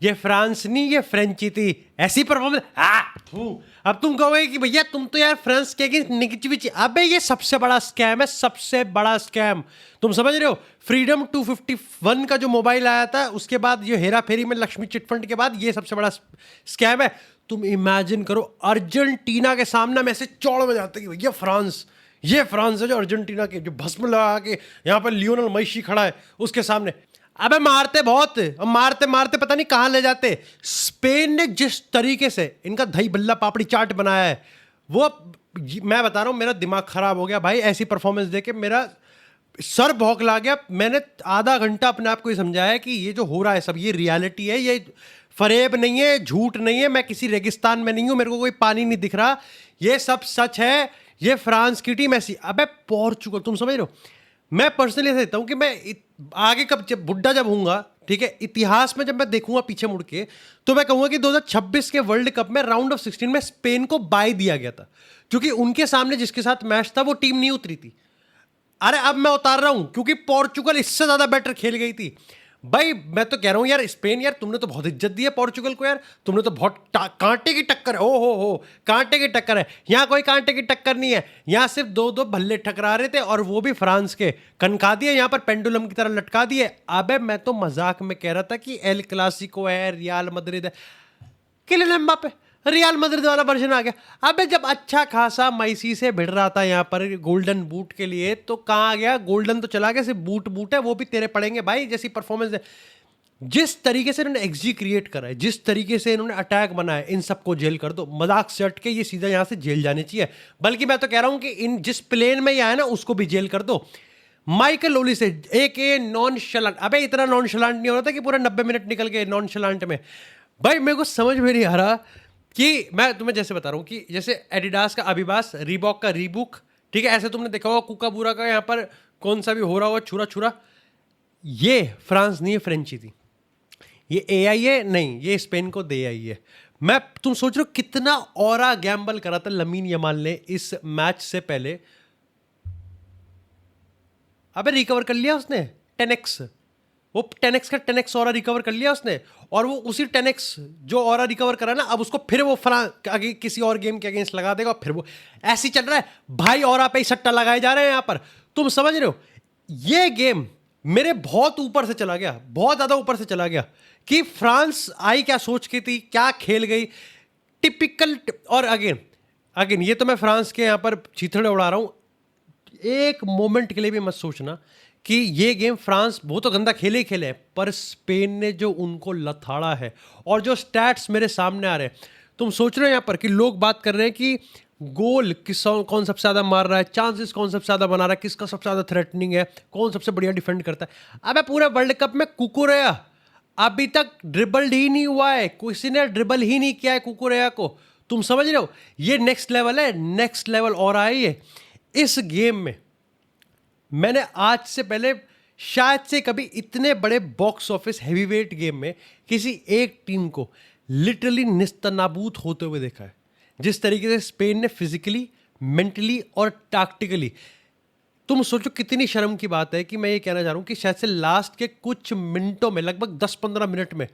ये फ्रांस नहीं, ये फ्रेंची थी, ऐसी परफॉर्मेंस। अब तुम कहोगे कि भैया तुम तो यार फ्रांस के अगेंस्ट निगेटिविटी। अबे ये सबसे बड़ा स्कैम है, सबसे बड़ा स्कैम। तुम समझ रहे हो? फ्रीडम 251 का जो मोबाइल आया था, उसके बाद ये हेरा फेरी में लक्ष्मी चिटफंड के बाद ये सबसे बड़ा स्कैम है। तुम इमेजिन करो अर्जेंटीना के सामने में ऐसे चौड़ में जाते कि भैया फ्रांस, ये फ्रांस है जो अर्जेंटीना के, जो भस्म लगा के यहाँ पर लियोनल मेसी खड़ा है उसके सामने। अबे मारते बहुत, अब मारते मारते पता नहीं कहाँ ले जाते। स्पेन ने जिस तरीके से इनका दही बल्ला पापड़ी चाट बनाया है, वो मैं बता रहा हूँ, मेरा दिमाग खराब हो गया भाई ऐसी परफॉर्मेंस देके। मेरा सर भौंकला गया। मैंने आधा घंटा अपने आप को ये समझाया कि ये जो हो रहा है सब ये रियलिटी है, ये फरेब नहीं है, झूठ नहीं है, मैं किसी रेगिस्तान में नहीं हूं, मेरे को कोई पानी नहीं दिख रहा, ये सब सच है। ये फ्रांस की टीम ऐसी। अबे पोर्चुगल, तुम समझ रहे हो? मैं पर्सनली ऐसा कहता हूं कि मैं आगे कब जब बुढ़ा जब होऊंगा, ठीक है, इतिहास में जब मैं देखूंगा पीछे मुड़ के, तो मैं कहूंगा कि 2026 के वर्ल्ड कप में राउंड ऑफ 16 में स्पेन को बाय दिया गया था, क्योंकि उनके सामने जिसके साथ मैच था वो टीम नहीं उतरी थी। अरे अब मैं उतार रहा हूं क्योंकि पोर्चुगल इससे ज्यादा बेटर खेल गई थी। भाई मैं तो कह रहा हूं यार, स्पेन यार तुमने तो बहुत इज्जत दी है पोर्चुगल को यार, तुमने तो बहुत कांटे की टक्कर है। ओ हो, कांटे की टक्कर है। यहाँ कोई कांटे की टक्कर नहीं है, यहाँ सिर्फ दो दो भल्ले टकरा रहे थे और वो भी फ्रांस के। कनका दिए यहाँ पर, पेंडुलम की तरह लटका दिए। अबे मैं तो मजाक में कह रहा था कि एल क्लासिको है, रियल मैड्रिड है, किलियन एम्बापे, रियल मैड्रिड वाला वर्जन आ गया। अबे जब अच्छा खासा मैसी से भिड़ रहा था यहाँ पर गोल्डन बूट के लिए, तो कहाँ गया? गोल्डन तो चला गया, सिर्फ बूट है, वो भी तेरे पड़ेंगे भाई जैसी परफॉर्मेंस है। जिस तरीके से इन्होंने एक्जी क्रिएट करा है, जिस तरीके से इन्होंने अटैक बनाया, इन सबको जेल कर दो। मजाक से हट के ये सीधा यहाँ से जेल जाने चाहिए। बल्कि मैं तो कह रहा हूँ कि इन जिस प्लेन में ये आया ना उसको भी जेल कर दो। माइकल ओली से एक नॉन शलांट। अबे इतना नॉन शलांट नहीं हो रहा था कि पूरा 90 मिनट निकल गए नॉन शलांट में। भाई मेरे को समझ में नहीं आ रहा कि मैं तुम्हें जैसे बता रहा हूँ कि जैसे एडिडास का अभिबास, रीबॉक का रीबुक, ठीक है, ऐसे तुमने देखा होगा कुकाबूरा का यहाँ पर कौन सा भी हो रहा होगा छुरा छुरा। ये फ्रांस नहीं है, फ्रेंची थी। ये एआई है नहीं, ये स्पेन को दे आई है। मैं तुम सोच रहे हो कितना औरा गैम्बल करा था लमीन यमाल ने इस मैच से पहले। अबे रिकवर कर लिया उसने 10x, वो 10x का 10x ऑरा रिकवर कर लिया उसने। और वो उसी 10x जो ऑरा रिकवर करा ना, अब उसको फिर वो आगे किसी और गेम के अगेंस्ट लगा देगा। फिर वो ऐसे ही चल रहा है भाई, ऑरा पे ही सट्टा लगाए जा रहे हैं यहाँ पर। तुम समझ रहे हो? ये गेम मेरे बहुत ऊपर से चला गया, बहुत ज्यादा ऊपर से चला गया कि फ्रांस आई क्या सोच के थी, क्या खेल गई, टिपिकल। और अगेन ये तो मैं फ्रांस के यहाँ पर चीथड़े उड़ा रहा हूँ। एक मोमेंट के लिए भी मत सोचना कि ये गेम फ्रांस बहुत तो गंदा खेले ही खेले, पर स्पेन ने जो उनको लथाड़ा है और जो स्टैट्स मेरे सामने आ रहे हैं। तुम सोच रहे हो यहाँ पर कि लोग बात कर रहे हैं कि गोल कौन सबसे ज्यादा मार रहा है, चांसेस कौन सबसे ज्यादा बना रहा है, किसका सबसे ज्यादा थ्रेटनिंग है, कौन सबसे बढ़िया डिफेंड करता है। अबे पूरे वर्ल्ड कप में कुकुरेया अभी तक ड्रिबल्ड ही नहीं हुआ है, किसी ने ड्रिबल ही नहीं किया है कुकुरेया को। तुम समझ रहे हो? ये नेक्स्ट लेवल है, नेक्स्ट लेवल और आई है इस गेम में। मैंने आज से पहले शायद से कभी इतने बड़े बॉक्स ऑफिस हैवीवेट गेम में किसी एक टीम को लिटरली निस्तनाबूत होते हुए देखा है, जिस तरीके से स्पेन ने फिजिकली, मेंटली और टैक्टिकली। तुम सोचो कितनी शर्म की बात है कि मैं ये कहना चाह रहा हूं कि शायद से लास्ट के कुछ मिनटों में, लगभग 10-15 मिनट में,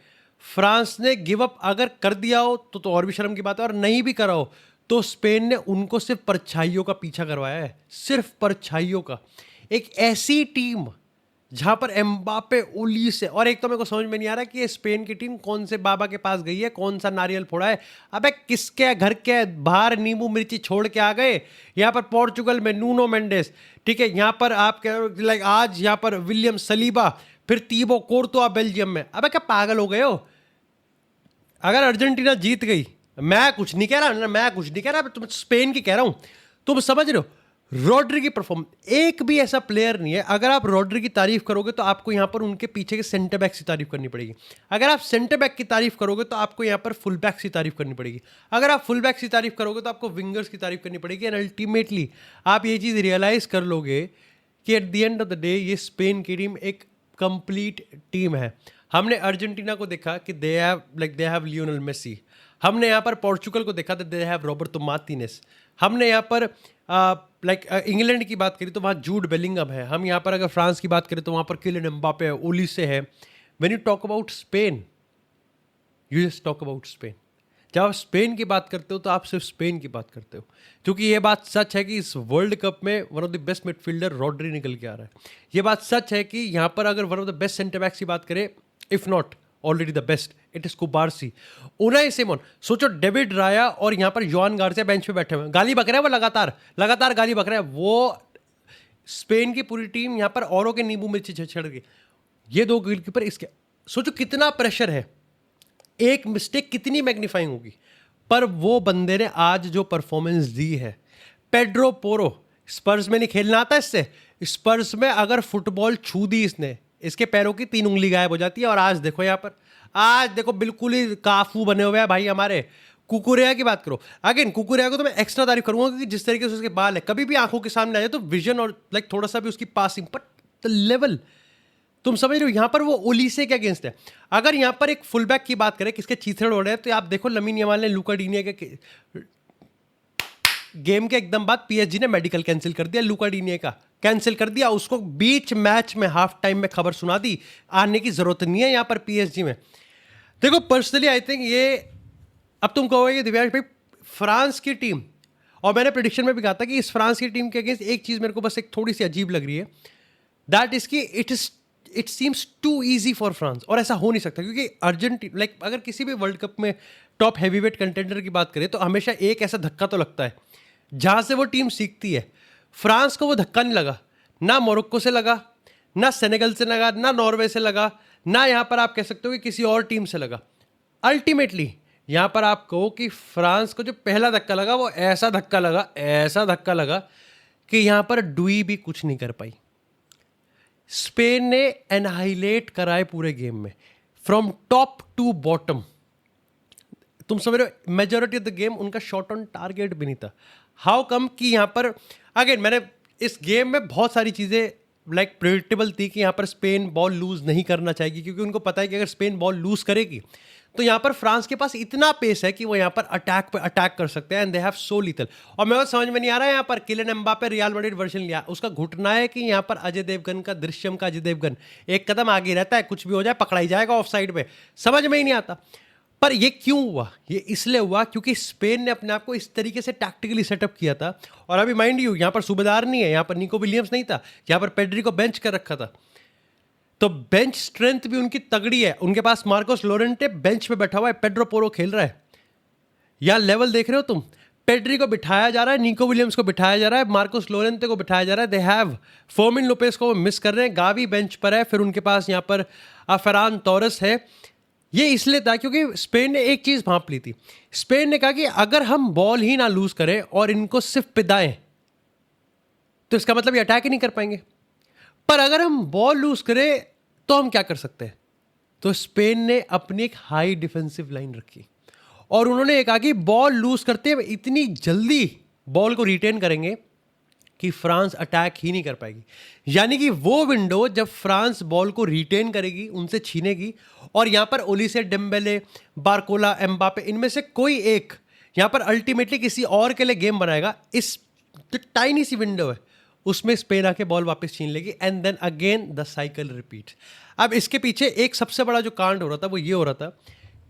फ्रांस ने गिव अप अगर कर दिया हो तो और भी शर्म की बात है, और नहीं भी करा हो तो स्पेन ने उनको सिर्फ परछाइयों का पीछा करवाया है, सिर्फ परछाइयों का। एक ऐसी टीम जहां पर एम्बापे, ओली से, और एक तो मेरे को समझ में नहीं आ रहा कि ये स्पेन की टीम कौन से बाबा के पास गई है, कौन सा नारियल फोड़ा है। अबे किसके घर के बाहर नींबू मिर्ची छोड़ के आ गए। यहाँ पर पोर्चुगल में नूनो मेंडेस, ठीक है, यहाँ पर आप लाइक आज यहाँ पर विलियम सलीबा, फिर तीबो कोर्तोआ बेल्जियम में। अबे क्या पागल हो गए हो? अगर अर्जेंटीना जीत गई, मैं कुछ नहीं कह रहा, मैं कुछ नहीं कह रहा, तुम स्पेन की कह रहा हूं। तुम समझ रहे हो? रॉड्री की परफॉर्मेंस, एक भी ऐसा प्लेयर नहीं है। अगर आप रॉड्री की तारीफ करोगे तो आपको यहां पर उनके पीछे के सेंटर बैक्स की तारीफ करनी पड़ेगी। अगर आप सेंटर बैक की तारीफ करोगे तो आपको यहां पर फुल बैक्स की तारीफ करनी पड़ेगी। अगर आप फुल बैक्स की तारीफ करोगे तो आपको विंगर्स की तारीफ करनी पड़ेगी। एंड अल्टीमेटली आप ये चीज़ रियलाइज कर लोगे कि at the end of the day ये स्पेन की टीम एक कंप्लीट टीम है। हमने अर्जेंटीना को देखा कि दे हैव लियोनेल मेसी। हमने यहाँ पर पोर्चुगल को देखा तो दे हैव रॉबर्टो मार्टिनेज। हमने यहाँ पर इंग्लैंड की बात करी तो वहाँ जूड बेलिंगम है। हम यहाँ पर अगर फ्रांस की बात करें तो वहाँ पर किलियन एम्बापे है, ओलिसे है। When you talk about Spain, you just talk about Spain. जब आप स्पेन की बात करते हो तो आप सिर्फ स्पेन की बात करते हो, क्योंकि ये बात सच है कि इस वर्ल्ड कप में one of the best midfielder Rodri निकल के आ रहा है। ये बात सच है कि यहाँ पर अगर one of the best centre backs की बात करें, if not already the best, it is Cubarsi. Unai Simon, सोचो डेविड राया और यहाँ पर योहान गार्सिया बेंच पे बैठे हुए हैं, गाली बक रहा है वो, लगातार लगातार गाली बक रहा है वो। स्पेन की पूरी टीम यहाँ पर औरों के नींबू मिर्ची छड़ गई। ये दो गोलकीपर, इसके सोचो कितना प्रेशर है, एक मिस्टेक कितनी मैग्नीफाइंग होगी। पर वो बंदे ने आज जो परफॉर्मेंस दी है, पेड्रो पोरो, स्पर्स में नहीं खेलना आता इससे, स्पर्स में अगर फुटबॉल छू दी इसने, इसके पैरों की 3 उंगली गायब हो जाती है। और आज देखो यहाँ पर, आज देखो बिल्कुल ही काफू बने हुए हैं भाई हमारे। कुकुरेया की बात करो, अगेन कुकुरेया को तो मैं एक्स्ट्रा तारीफ करूंगा क्योंकि जिस तरीके से उसके बाल है, कभी भी आंखों के सामने आ जाए तो विजन और लाइक थोड़ा सा भी उसकी पासिंग, बट द लेवल, तुम समझ रहे हो, यहां पर वो ओलीसे के अगेंस्ट है। अगर यहां पर एक फुल बैक की बात करें किसके चीथड़े उड़ रहे हैं, तो आप देखो लमीन यमाल ने लूका डीनिया के गेम के एकदम बाद पीएसजी ने मेडिकल कैंसिल कर दिया, लूका डीनिया का कैंसिल कर दिया, उसको बीच मैच में हाफ टाइम में खबर सुना दी, आने की जरूरत नहीं है यहां पर पीएसजी में। देखो पर्सनली आई थिंक ये, अब तुम कहोगे दिव्यांश भाई फ्रांस की टीम, और मैंने प्रेडिक्शन में भी कहा था कि इस फ्रांस की टीम के अगेंस्ट एक चीज मेरे को बस एक थोड़ी सी अजीब लग रही है, दैट इज की it seems too easy for France. और ऐसा हो नहीं सकता क्योंकि अर्जेंटीना, लाइक अगर किसी भी वर्ल्ड कप में टॉप हैवीवेट कंटेंडर की बात करें तो हमेशा एक ऐसा धक्का तो लगता है जहां से वो टीम सीखती है। फ्रांस को वो धक्का नहीं लगा, ना मोरक्को से लगा, ना सेनेगल से लगा, ना नॉर्वे से लगा, ना यहां पर आप कह सकते हो कि किसी और टीम से लगा। अल्टीमेटली यहां पर आप कहो कि फ्रांस को जो पहला धक्का लगा वो ऐसा धक्का लगा, ऐसा धक्का लगा कि यहां पर डुई भी कुछ नहीं कर पाई। स्पेन ने एनहाइलेट कराए पूरे गेम में, फ्रॉम टॉप टू बॉटम। तुम समझ रहे हो, मेजोरिटी ऑफ द गेम उनका शॉट ऑन टारगेट भी नहीं था। हाउ कम कि यहां पर अगेन मैंने इस गेम में बहुत सारी चीजें लाइक प्रेडिक्टेबल थी कि यहां पर स्पेन बॉल लूज नहीं करना चाहेगी, क्योंकि उनको पता है कि अगर स्पेन बॉल लूज करेगी तो यहां पर फ्रांस के पास इतना पेस है कि वो यहां पर अटैक पे अटैक कर सकते हैं, and they have so lethal. और मेरे को समझ में नहीं आ रहा है यहां पर Kylian Mbappe Real Madrid version लिया, उसका घुटना है कि यहां पर अजय देवगन का, दृश्यम का अजय देवगन एक कदम आगे रहता है, कुछ भी हो जाए पकड़ा ही जाएगा ऑफ साइड में, समझ में ही नहीं आता। पर ये क्यों हुआ? ये इसलिए हुआ क्योंकि स्पेन ने अपने आप को इस तरीके से टैक्टिकली सेटअप किया था। और अभी माइंड यू यहां पर सूबेदार नहीं है, यहां पर निको विलियम्स नहीं था, यहां पर पेड्री को बेंच कर रखा था, तो बेंच स्ट्रेंथ भी उनकी तगड़ी है। उनके पास मार्कोस लोरेंटे बेंच पे बैठा हुआ है, पेड्रो पोरो खेल रहा है। यहां लेवल देख रहे हो तुम, पेड्री को बिठाया जा रहा है, निको विलियम्स को बिठाया जा रहा है, मार्कोस लोरेंटे को बिठाया जा रहा है, दे हैव फर्मिन लोपेस को मिस कर रहे हैं, गावी बेंच पर है, फिर उनके पास यहां पर फरान टोरेस है। ये इसलिए था क्योंकि स्पेन ने एक चीज भांप ली थी। स्पेन ने कहा कि अगर हम बॉल ही ना लूज करें और इनको सिर्फ पिदाएं तो इसका मतलब ये अटैक ही नहीं कर पाएंगे। पर अगर हम बॉल लूज करें तो हम क्या कर सकते हैं? तो स्पेन ने अपनी एक हाई डिफेंसिव लाइन रखी और उन्होंने ये कहा कि बॉल लूज करते हुए इतनी जल्दी बॉल को रिटेन करेंगे कि फ्रांस अटैक ही नहीं कर पाएगी। यानी कि वो विंडो जब फ्रांस बॉल को रिटेन करेगी, उनसे छीनेगी, और यहां पर ओलिसे, डेम्बेले, बारकोला, एम्बापे, इनमें से कोई एक यहां पर अल्टीमेटली किसी और के लिए गेम बनाएगा, इस जो टाइनी सी विंडो है उसमें स्पेन आके बॉल वापस छीन लेगी, and then again the cycle repeat. अब इसके पीछे एक सबसे बड़ा जो कांड हो रहा था वो ये हो रहा था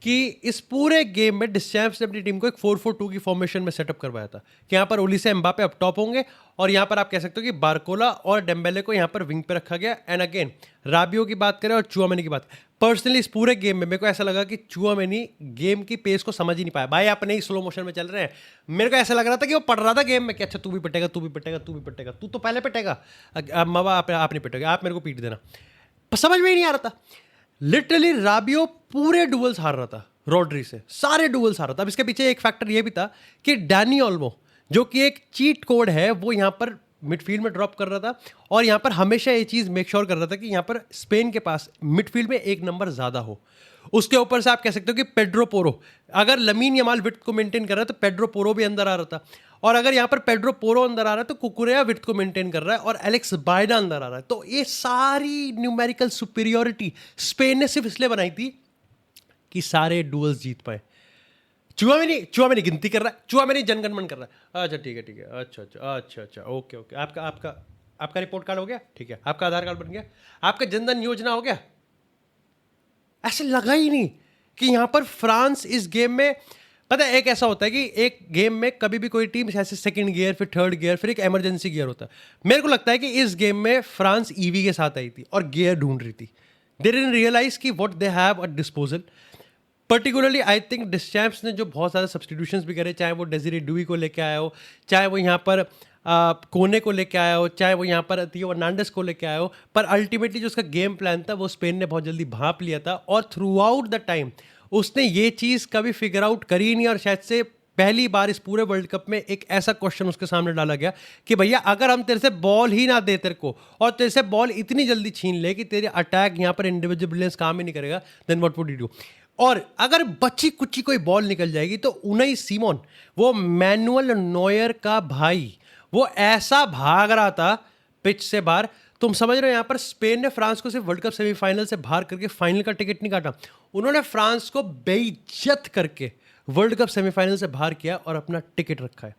कि इस पूरे गेम में डिस्चैम्प्स ने अपनी टीम को एक 4-4-2 की फॉर्मेशन में सेटअप करवाया था कि यहाँ पर ओलिसे, एम्बापे अप टॉप होंगे और यहाँ पर आप कह सकते हो कि बारकोला और डेम्बेले को यहाँ पर विंग पे रखा गया। एंड अगेन राबियो की बात करें और चुआमेनी की बात, पर्सनली इस पूरे गेम में मेरे को ऐसा लगा कि चुआमेनी गेम की पेस को समझ ही नहीं पाया। भाई अपने ही स्लो मोशन में चल रहे हैं, मेरे को ऐसा लग रहा था कि वो पढ़ रहा था गेम में कि अच्छा तू भी पिटेगा, तू भी पिटेगा, तू भी पिटेगा, तू तो पहले पिटेगा, मवा आप नहीं पिटेगा, आप मेरे को पीट देना। समझ में ही नहीं आ रहा था। लिटरली राबियो पूरे डुअल्स हार रहा था रॉड्री से, सारे डुअल्स हार रहा था। अब इसके पीछे एक फैक्टर ये भी था कि डैनी ओल्मो, जो कि एक चीट कोड है, वो यहाँ पर मिडफील्ड में ड्रॉप कर रहा था और यहाँ पर हमेशा ये चीज़ मेक श्योर कर रहा था कि यहाँ पर स्पेन के पास मिडफील्ड में एक नंबर ज़्यादा हो। उसके ऊपर से आप कह सकते हो कि पेड्रो पोरो, अगर लमीन यमाल विड्थ को मेंटेन कर रहा है तो पेड्रो पोरो भी अंदर आ रहा था, और अगर यहाँ पर पेड्रो पोरो अंदर आ रहा है तो कुकुरेया विड्थ को मेंटेन कर रहा है और एलेक्स बायडा अंदर आ रहा है। तो ये सारी न्यूमेरिकल सुपीरियोरिटी स्पेन ने सिर्फ इसलिए बनाई थी कि सारे डुअल्स जीत पाए। चुआमेनी गिनती कर रहा है, चुआमेनी जनगणमन कर रहा है। अच्छा ठीक है, अच्छा, ओके, आपका रिपोर्ट कार्ड हो गया, ठीक है, आपका आधार कार्ड बन गया, आपका जनधन योजना हो गया। ऐसे लगा ही नहीं कि यहाँ पर फ्रांस इस गेम में, पता है एक ऐसा होता है कि एक गेम में कभी भी कोई टीम ऐसे सेकंड गियर, फिर थर्ड गियर, फिर एक इमरजेंसी गियर होता है। मेरे को लगता है कि इस गेम में फ्रांस ईवी के साथ आई थी और गियर ढूंढ रही थी। दे डिडंट रियलाइज कि what they have at disposal. Particularly I think Deschamps ने जो बहुत ज़्यादा सब्सटीट्यूशंस भी करे, चाहे वो डेजिरे डुई को लेके आया हो, चाहे वो यहाँ पर कोने को लेके आया हो, चाहे वो यहाँ पर थियो वर्नांडेस को लेके आया हो, पर अल्टीमेटली जो उसका गेम प्लान था वो स्पेन ने बहुत जल्दी भांप लिया था। और थ्रू आउट द टाइम उसने ये चीज़ कभी फिगर आउट करी नहीं, और शायद से पहली बार इस पूरे वर्ल्ड कप में एक ऐसा क्वेश्चन उसके सामने डाला गया कि भैया अगर हम तेरे से बॉल ही ना दे तेरे को, और तेरे से बॉल इतनी जल्दी छीन ले कि तेरे अटैक यहाँ पर इंडिविजुअल ब्रिलियंस काम ही नहीं करेगा, then what would you do. और अगर बच्ची कुच्ची कोई बॉल निकल जाएगी तो उनई सीमोन, वो मैनुअल नॉयर का भाई, वो ऐसा भाग रहा था पिच से बाहर। तुम समझ रहे हो, यहाँ पर स्पेन ने फ्रांस को सिर्फ वर्ल्ड कप सेमीफाइनल से बाहर करके फाइनल का टिकट नहीं काटा, उन्होंने फ्रांस को बेइज्जत करके वर्ल्ड कप सेमीफाइनल से बाहर किया और अपना टिकट रखा है।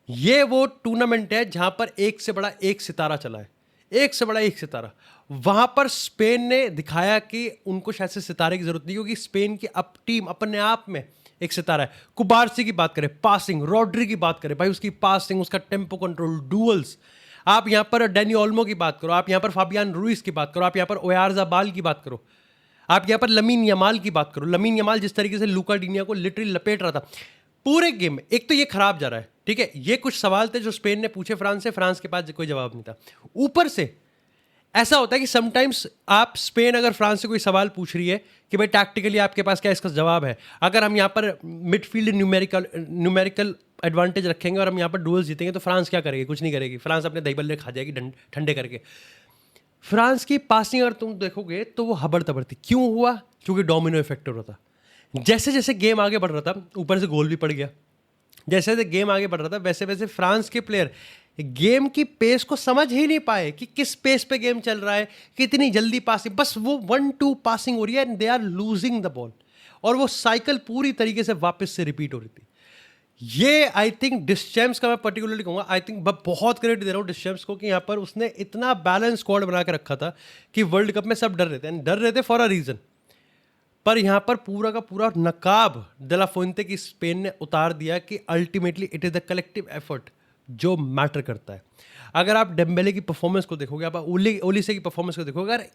ये वो टूर्नामेंट है जहां पर एक से बड़ा एक सितारा चला है, एक से बड़ा एक सितारा। वहां पर स्पेन ने दिखाया कि उनको शायद से सितारे की जरूरत नहीं, क्योंकि स्पेन की अब टीम अपने आप में एक सितारा है। कुबार्सी की बात करें, पासिंग, रॉड्री की बात करें, भाई उसकी पासिंग, उसका टेम्पो कंट्रोल, डुअल्स। आप यहां पर डैनी ओल्मो की बात करो, आप यहां पर फाबियान रुइस की बात करो, आप यहां पर ओयारज़ाबाल की बात करो, आप यहां पर लमीन यमाल की बात करो। लमीन यमाल जिस तरीके से लूका डीनिया को लिटरली लपेट रहा था पूरे गेम में, एक तो ये खराब जा रहा है, ठीक है। ये कुछ सवाल थे जो स्पेन ने पूछे फ्रांस से, फ्रांस के पास कोई जवाब नहीं था। ऊपर से ऐसा होता है कि समटाइम्स आप स्पेन अगर फ्रांस से कोई सवाल पूछ रही है कि भाई टैक्टिकली आपके पास क्या इसका जवाब है, अगर हम यहाँ पर मिडफील्ड न्यूमेरिकल एडवांटेज रखेंगे और हम यहाँ पर डुअल्स जीतेंगे तो फ्रांस क्या करेगी? कुछ नहीं करेगी। फ्रांस अपने दही बल्ले खा जाएगी ठंडे करके। फ्रांस की पासिंग अगर तुम देखोगे तो वो हबड़ तबड़ थी। क्यों हुआ? क्योंकि डोमिनो इफेक्ट हो रहा था। जैसे जैसे गेम आगे बढ़ रहा था, ऊपर से गोल भी पड़ गया, जैसे जैसे गेम आगे बढ़ रहा था वैसे वैसे फ्रांस के प्लेयर गेम की पेस को समझ ही नहीं पाए कि किस पेस पे गेम चल रहा है, कितनी जल्दी पासिंग, बस वो 1-2 पासिंग हो रही है and they are losing the ball, और वो साइकिल पूरी तरीके से वापस से रिपीट हो रही थी। ये आई थिंक डिस्चैम्प्स का मैं पर्टिकुलरली कहूँगा, आई थिंक बहुत क्रेडिट दे रहा हूँ डिस्चैम्प्स को कि यहाँ पर उसने इतना बैलेंस स्क्वाड बना के रखा था कि वर्ल्ड कप में सब डर रहे थे, एंड डर रहे थे फॉर अ रीज़न। पर यहाँ पर पूरा का पूरा नकाब de la Fuente की स्पेन ने उतार दिया कि ultimately it is the collective effort जो मैटर करता है। अगर आप डेम्बेले की परफॉर्मेंस को देखोगे, आप ओलिसे की परफॉर्मेंस को देखोगे, अगर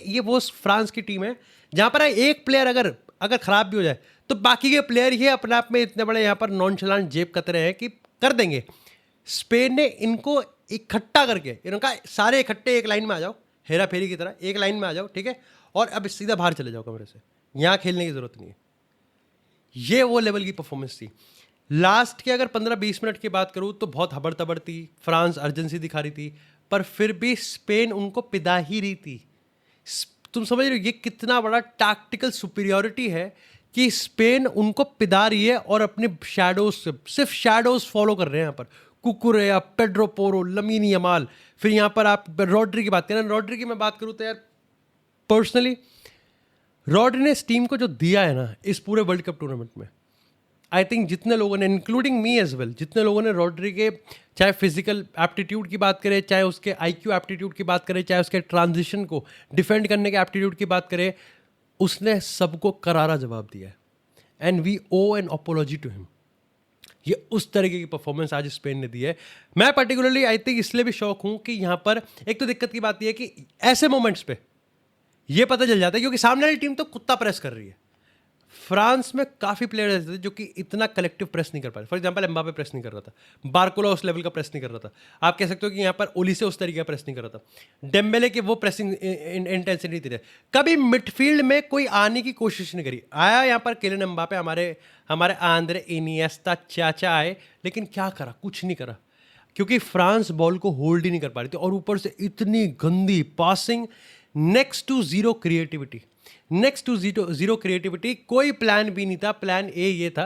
ये वो फ्रांस की टीम है जहाँ पर एक प्लेयर अगर खराब भी हो जाए तो बाकी के प्लेयर ही अपने आप में इतने बड़े यहाँ पर नॉनचलांट जेब कतरे हैं कि कर देंगे। स्पेन ने इनको इकट्ठा करके इनका सारे इकट्ठे एक लाइन में आ जाओ, हेरा फेरी की तरह एक लाइन में आ जाओ, ठीक है, और अब सीधा बाहर चले जाओ कमरे से, यहाँ खेलने की जरूरत नहीं है। ये वो लेवल की परफॉर्मेंस थी। लास्ट के अगर 15-20 मिनट की बात करूँ तो बहुत हबड़ तबड़ थी, फ्रांस अर्जेंसी दिखा रही थी, पर फिर भी स्पेन उनको पिदा ही रही थी। तुम समझ रहे हो ये कितना बड़ा टैक्टिकल सुपीरियरिटी है कि स्पेन उनको पिदा रही है और अपने शैडोज से सिर्फ शैडोज फॉलो कर रहे हैं। यहाँ पर कुकुरेया, पेड्रो पोरो, लमीन यमाल, फिर यहाँ पर आप रॉड्री की बात करें, रॉड्री की मैं बात करूँ तो यार पर्सनली रॉड्री ने इस टीम को जो दिया है ना इस पूरे वर्ल्ड कप टूर्नामेंट में, आई थिंक जितने लोगों ने, इंक्लूडिंग मी एज वेल, जितने लोगों ने रॉड्री के चाहे फिजिकल एप्टीट्यूड की बात करें, चाहे उसके आईक्यू एप्टीट्यूड की बात करें, चाहे उसके ट्रांजिशन को डिफेंड करने के एप्टीट्यूड की बात करें, उसने सबको करारा जवाब दिया है and we owe an apology to him. ये उस तरीके की परफॉर्मेंस आज स्पेन ने दी है। मैं पर्टिकुलरली आई थिंक इसलिए भी शौक हूँ कि यहाँ पर एक तो दिक्कत की बात यह है कि ऐसे मोमेंट्स पे ये पता चल जाता है क्योंकि सामने वाली टीम तो कुत्ता प्रेस कर रही है। फ्रांस में काफ़ी प्लेयर ऐसे थे जो कि इतना कलेक्टिव प्रेस नहीं कर पाए। फॉर एग्जांपल एम्बापे प्रेस नहीं कर रहा था, बारकोला उस लेवल का प्रेस नहीं कर रहा था, आप कह सकते हो कि यहाँ पर ओलिसे उस तरीके का प्रेस नहीं कर रहा था, डेम्बेले के वो प्रेसिंग इंटेंसिटी थी, कभी मिडफील्ड में कोई आने की कोशिश नहीं करी। आया यहाँ पर किलियन एम्बापे, हमारे आंद्रे इनिएस्टा चाचा आए, लेकिन क्या करा? कुछ नहीं करा, क्योंकि फ्रांस बॉल को होल्ड ही नहीं कर पा रही थी। और ऊपर से इतनी गंदी passing, next to zero creativity, next to zero creativity. कोई प्लान भी नहीं था। प्लान ए ये था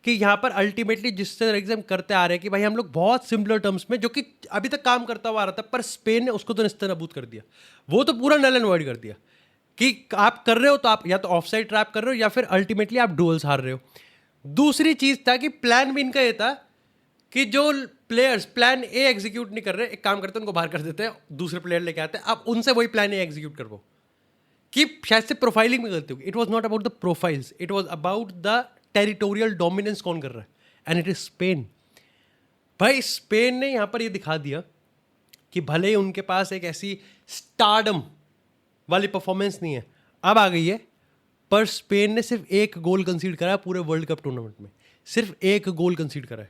कि यहाँ पर अल्टीमेटली जिस तरह से हम करते आ रहे हैं कि भाई हम लोग बहुत सिंपलर टर्म्स में, जो कि अभी तक काम करता हुआ आ रहा था, पर स्पेन ने उसको तो निस्तेनाबूद कर दिया। वो तो पूरा नल एंड वॉइड कर दिया कि आप कर रहे हो तो आप या तो ऑफ साइड ट्रैप कर रहे हो या फिर अल्टीमेटली आप डुअल्स हार रहे हो। दूसरी चीज़ था कि प्लान भी इनका ये था कि जो प्लेयर्स प्लान ए एग्जीक्यूट नहीं कर रहे, एक काम करते हैं उनको बाहर कर देते हैं, दूसरे प्लेयर लेके आते हैं, आप उनसे वही प्लान ए एग्जीक्यूट करवाओ। कि शायद से प्रोफाइलिंग में गलती होगी. It was not about the profiles, it was about the territorial dominance कौन कर रहा है, एंड इट इज स्पेन. भाई स्पेन ने यहाँ पर ये दिखा दिया कि भले ही उनके पास एक ऐसी स्टारडम वाली परफॉर्मेंस नहीं है, अब आ गई है, पर स्पेन ने सिर्फ एक गोल कंसीड करा है पूरे वर्ल्ड कप टूर्नामेंट में, सिर्फ एक गोल कंसीड करा है.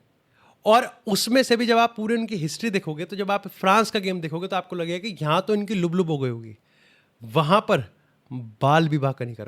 और उसमें से भी जब आप पूरे उनकी हिस्ट्री देखोगे, तो जब आप फ्रांस का गेम देखोगे तो आपको लगेगा कि यहाँ तो इनकी लुब लुब हो गई होगी, वहाँ पर बाल विवाह का नहीं करा.